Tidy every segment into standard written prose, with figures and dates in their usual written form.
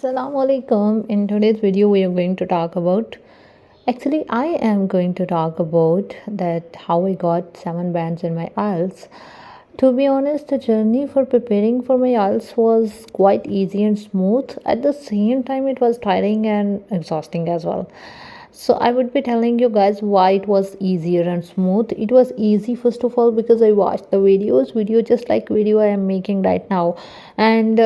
Assalamu alaikum. In today's video, we are going to talk about. Actually, I am going to talk about that how I got 7 bands in my IELTS. To be honest, the journey for preparing for my IELTS was quite easy and smooth. At the same time, it was tiring and exhausting as well. So I would be telling you guys why it was easier and smooth. It was easy first of all because I watched the video just like video I am making right now, and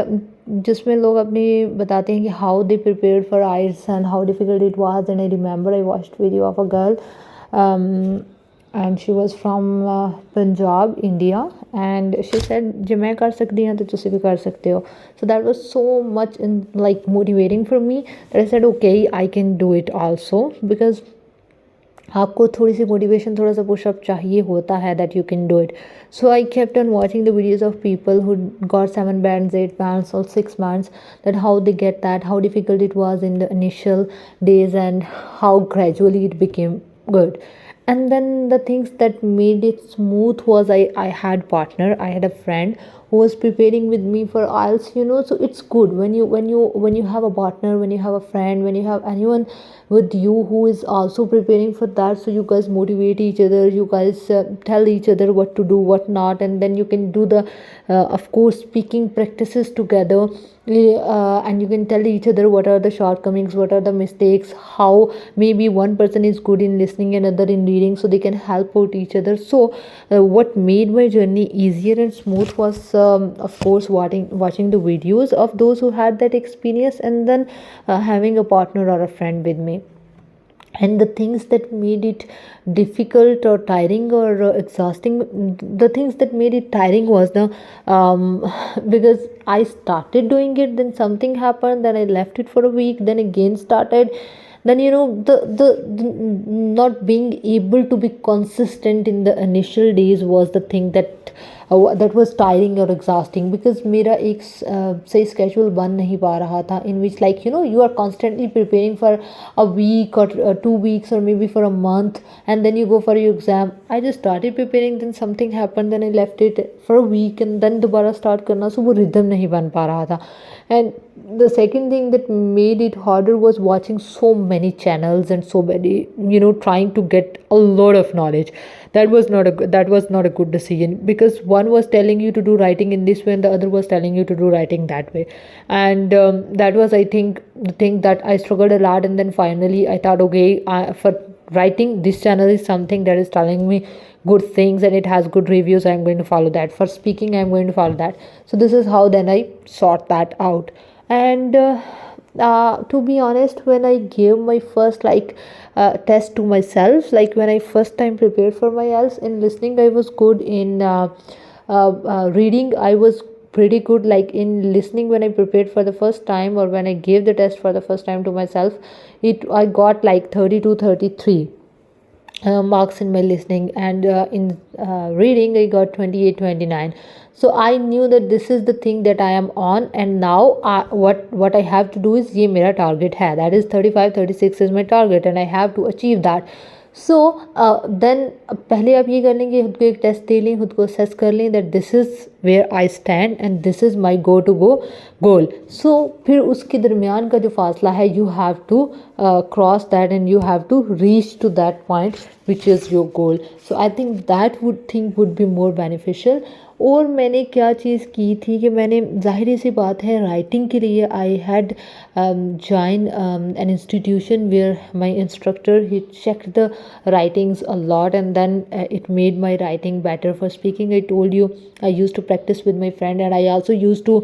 जिसमें लोग अपनी बताते हैं कि how they prepared for IELTS and how difficult it was. And I remember I watched video of a girl, um, and she was from Punjab, India, and she said ਜੇ मैं कर सकती ਹਾਂ तो ਤੁਸੀਂ भी कर सकते हो. So that was so much in like motivating for me that I said okay, I can do it also, because आपको थोड़ी सी मोटिवेशन, थोड़ा सा पुशअप चाहिए होता है that you can do it. So I kept on watching the videos of people who got 7 bands, 8 bands or 6 bands, that how they get that, how difficult it was in the initial days and how gradually it became good. And then the things that made it smooth was I had partner, I had a friend who was preparing with me for IELTS, so it's good when you have a partner, when you have a friend, when you have anyone with you who is also preparing for that. So you guys motivate each other, you guys tell each other what to do, what not, and then you can do the of course speaking practices together. And you can tell each other what are the shortcomings, what are the mistakes, how maybe one person is good in listening and other in reading, so they can help out each other. So what made my journey easier and smooth was of course watching the videos of those who had that experience, and then having a partner or a friend with me. And the things that made it difficult or tiring or exhausting, the things that made it tiring was the because I started doing it, then something happened, then I left it for a week, then again started, then the not being able to be consistent in the initial days was the thing that was tiring or exhausting, because मेरा एक सही schedule बन नहीं पा रहा था, in which like you are constantly preparing for a week or 2 weeks or maybe for a month, and then you go for your exam. I just started preparing, then something happened, then I left it for a week and then दोबारा start करना, so वो rhythm नहीं बन पा रहा था. And the second thing that made it harder was watching so many channels and so many, trying to get a lot of knowledge. That was not a good decision, because one was telling you to do writing in this way and the other was telling you to do writing that way. And that was, I think, the thing that I struggled a lot. And then finally I thought, okay, for writing, this channel is something that is telling me good things and it has good reviews, I'm going to follow that. For speaking, I'm going to follow that. So this is how then I sort that out. And to be honest, when I gave my first test to myself, like when I first time prepared for my IELTS, in listening I was good, in reading I was pretty good. Like in listening, when I prepared for the first time or when I gave the test for the first time to myself, I got like 32, 33 marks in my listening, and in reading I got 28, 29. So I knew that this is the thing that I am on, and now what I have to do is ये मेरा target है, that is 35, 36 is my target and I have to achieve that. So then पहले आप ये कर लें कि खुद को एक टेस्ट दे लें, खुद को असेस कर लें that this is where I stand and this is my go goal. So फिर उसके दरमियान का जो फासला है, you have to cross that and you have to reach to that point which is your goal. So I think that would be more beneficial. और मैंने क्या चीज़ की थी कि मैंने, ज़ाहिर सी बात है, राइटिंग के लिए I had join an institution where my instructor, he checked the writings a lot, and then it made my writing better. For speaking, I told you I used to practice with my friend, and I also used to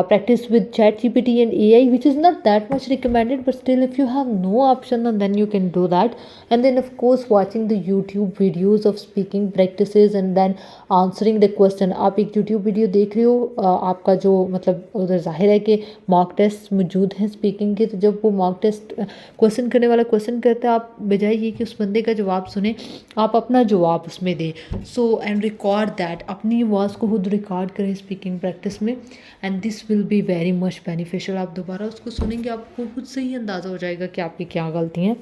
practice with ChatGPT and AI, which is not that much recommended, but still if you have no option then you can do that. And then of course watching the YouTube videos of speaking practices and then answering the question. आप एक YouTube video देख रहे हो, आपका जो मतलब उधर जाहिर है कि मॉक टेस्ट मौजूद हैं स्पीकिंग के, तो जब वो मॉक टेस्ट क्वेश्चन करने वाला क्वेश्चन करता है, आप बजाय ये कि उस बंदे का जवाब सुने, आप अपना जवाब उसमें दें. सो एंड रिकॉर्ड दैट, अपनी आवाज़ को खुद रिकॉर्ड करें स्पीकिंग प्रैक्टिस में, and this will be very much beneficial. आप दोबारा उसको सुनेंगे, आपको खुद से ही अंदाज़ा हो जाएगा कि आपकी क्या गलती हैं.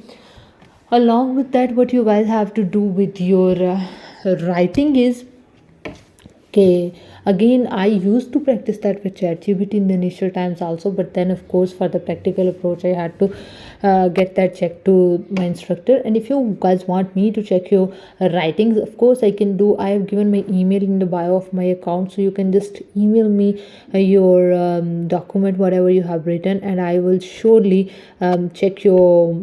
Along with that, what you guys have to do with your writing is कि Again, I used to practice that with ChatGPT in the initial times also, but then of course for the practical approach I had to get that checked to my instructor. And if you guys want me to check your writings, of course I can do. I have given my email in the bio of my account, so you can just email me your document, whatever you have written, and I will surely check your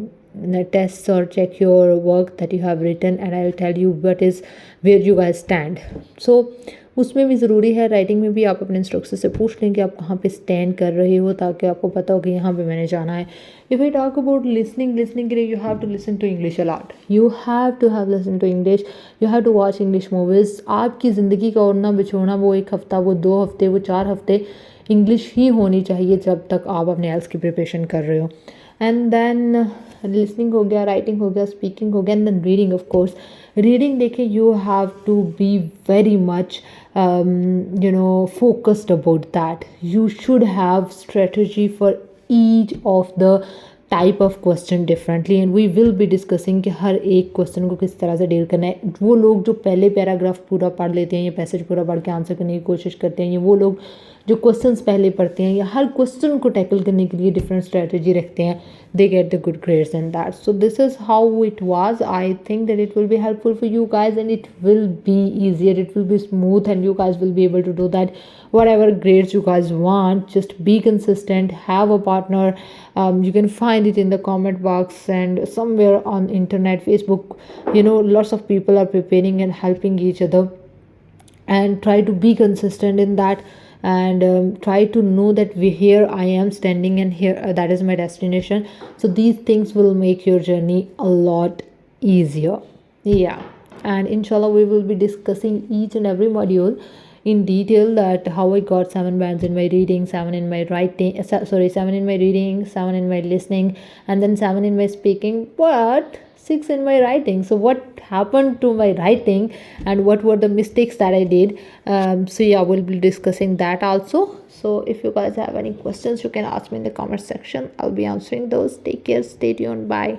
tests or check your work that you have written, and I'll tell you what is where you guys stand. So उसमें भी ज़रूरी है, writing में भी आप अपने instructor से पूछ लें कि आप कहाँ पे स्टैंड कर रहे हो, ताकि आपको पता हो कि यहाँ पे मैंने जाना है. If I talk about listening के लिए you have to listen to English a lot. You have to have listen to English. You have to watch English movies. आपकी ज़िंदगी का उड़ना बिछोड़ना वो 1 हफ़्ता, वो 2 हफ़्ते, वो 4 हफ़्ते इंग्लिश ही होनी चाहिए जब तक आप अपने एल्स की प्रिपरेशन कर रहे हो. एंड देन लिसनिंग हो गया, राइटिंग हो गया, स्पीकिंग हो गया, and then reading. Of course reading देखिए, you have to be very much focused about that. You should have strategy for each of the type of question differently, and we will be discussing कि हर एक question को किस तरह से deal करना है. वो लोग जो पहले पैराग्राफ पूरा पढ़ लेते हैं या पैसेज पूरा पढ़ के आंसर करने की कोशिश करते हैं, या वो लोग जो क्वेश्चंस पहले पढ़ते हैं या हर क्वेश्चन को टैकल करने के लिए डिफरेंट स्ट्रेटजी रखते हैं, they get the good grades in that. So this is how it was. I think that it will be helpful for you guys, and it will be easier, it will be smooth, and you guys will be able to do that whatever grades you guys want. Just be consistent, have a partner. You can find it in the comment box and somewhere on internet, Facebook, lots of people are preparing and helping each other, and try to be consistent in that, and try to know that here I am standing, and here that is my destination. So these things will make your journey a lot easier. Yeah, and inshallah we will be discussing each and every module in detail, that how I got 7 bands in my reading, 7 in my writing, 7 in my reading, 7 in my listening, and then 7 in my speaking, but 6 in my writing. So what happened to my writing, and what were the mistakes that I did? So yeah, we'll be discussing that also. So if you guys have any questions, you can ask me in the comment section. I'll be answering those. Take care, stay tuned, bye.